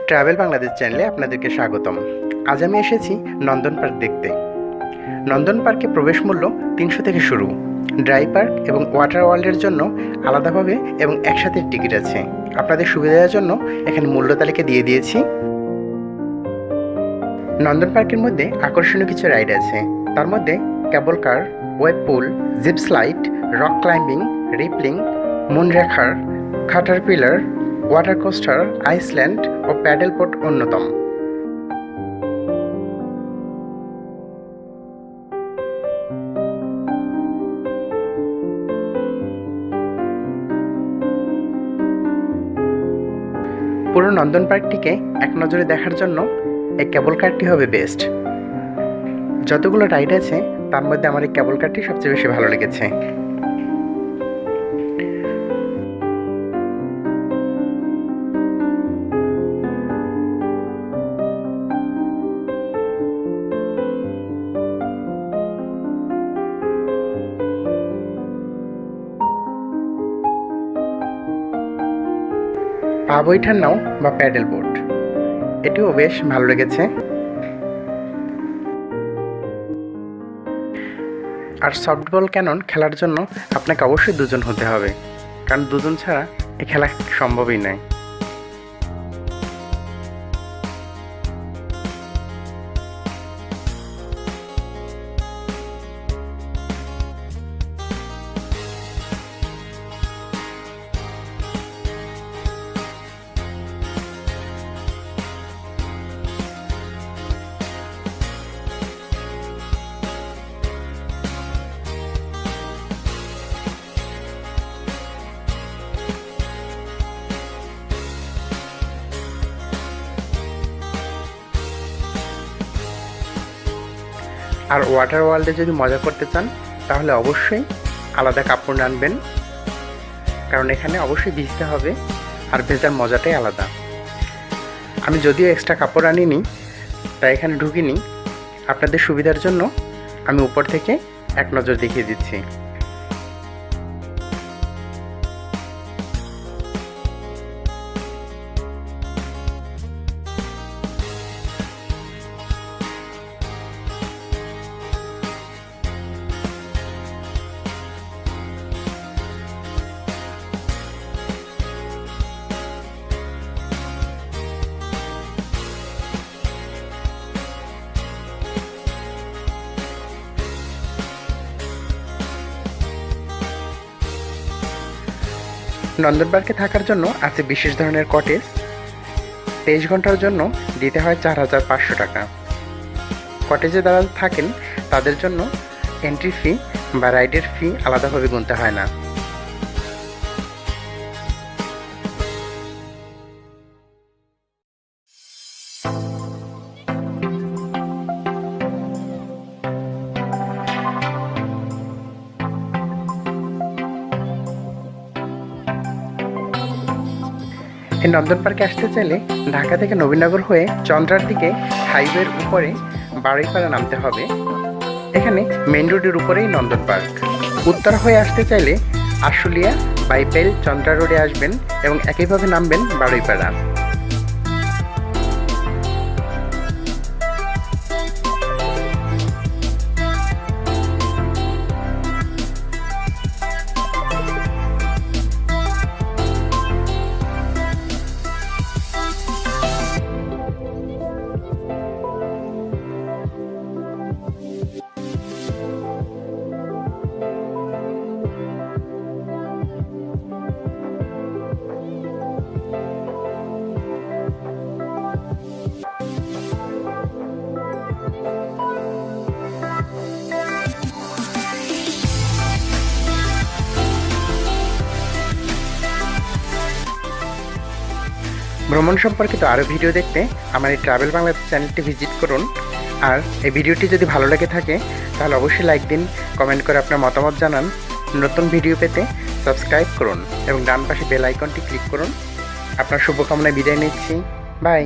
Travel Bangladesh চ্যানেলে আপনাদেরকে স্বাগতম। আজ আমি এসেছি নন্দন পার্ক দেখতে। নন্দন পার্কে প্রবেশ মূল্য 300 থেকে শুরু। ড্রাই পার্ক এবং ওয়াটার ওয়ার্ল্ডের জন্য আলাদাভাবে এবং একসাথে টিকিট আছে। আপনাদের সুবিধার জন্য এখানে মূল্য তালিকা দিয়ে দিয়েছি। নন্দন পার্কের মধ্যে আকর্ষণীয় কিছু রাইড আছে। তার মধ্যে cable car, wave pool, zip slide, rock climbing, rappelling, মুনরেখার, খাটারপিলার, ওয়াটার কোস্টার, আইসল্যান্ড ও প্যাডেল বোট অন্যতম। পুরো নন্দন পার্কটিকে এক নজরে দেখার জন্য এই কেবল কারটি হবে বেস্ট। যতগুলো রাইড আছে তার মধ্যে আমার এই কেবল কারটি সবচেয়ে বেশি ভালো লেগেছে। পা বৈঠার নাও বা প্যাডেল বোট, এটিও বেশ ভালো লেগেছে। আর সফটবল ক্যানন খেলার জন্য আপনাকে অবশ্যই দুজন হতে হবে, কারণ দুজন ছাড়া এ খেলা সম্ভবই নয়। আর ওয়াটার ওয়ার্ল্ডে যদি মজা করতে চান তাহলে অবশ্যই আলাদা কাপড় আনবেন, কারণ এখানে অবশ্যই ভিজতে হবে আর ভেজার মজাটাই আলাদা। আমি যদিও এক্সট্রা কাপড় আনিনি তাই এখানে ঢুকিনি, আপনাদের সুবিধার জন্য আমি উপর থেকে এক নজর দেখিয়ে দিচ্ছি। নন্দন পার্কে থাকার জন্য আছে বিশেষ ধরনের কটেজ। 23 ঘন্টার জন্য দিতে হয় 4500 টাকা। কটেজে যারা থাকেন তাদের জন্য এন্ট্রি ফি বা রাইডের ফি আলাদাভাবে গুনতে হয় না। এই নন্দন পার্কে আসতে চাইলে ঢাকা থেকে নবীনগর হয়ে চন্দ্রার দিকে হাইওয়ের উপরে বারুইপাড়া নামতে হবে। এখানে মেইন রোডের উপরেই নন্দন পার্ক। উত্তরা হয়ে আসতে চাইলে আশুলিয়া, বাইপাইল, চন্দ্রা রোডে আসবেন এবং একইভাবে নামবেন বারুইপাড়া। ভ্রমণ সম্পর্কিত আরও ভিডিও দেখতে আমার এই ট্রাভেল বাংলাদেশ চ্যানেলটি ভিজিট করুন। আর এই ভিডিওটি যদি ভালো লেগে থাকে তাহলে অবশ্যই লাইক দিন, কমেন্ট করে আপনার মতামত জানান। নতুন ভিডিও পেতে সাবস্ক্রাইব করুন এবং ডান পাশে বেল আইকনটি ক্লিক করুন। আপনার শুভকামনায় বিদায় নিচ্ছি। বাই।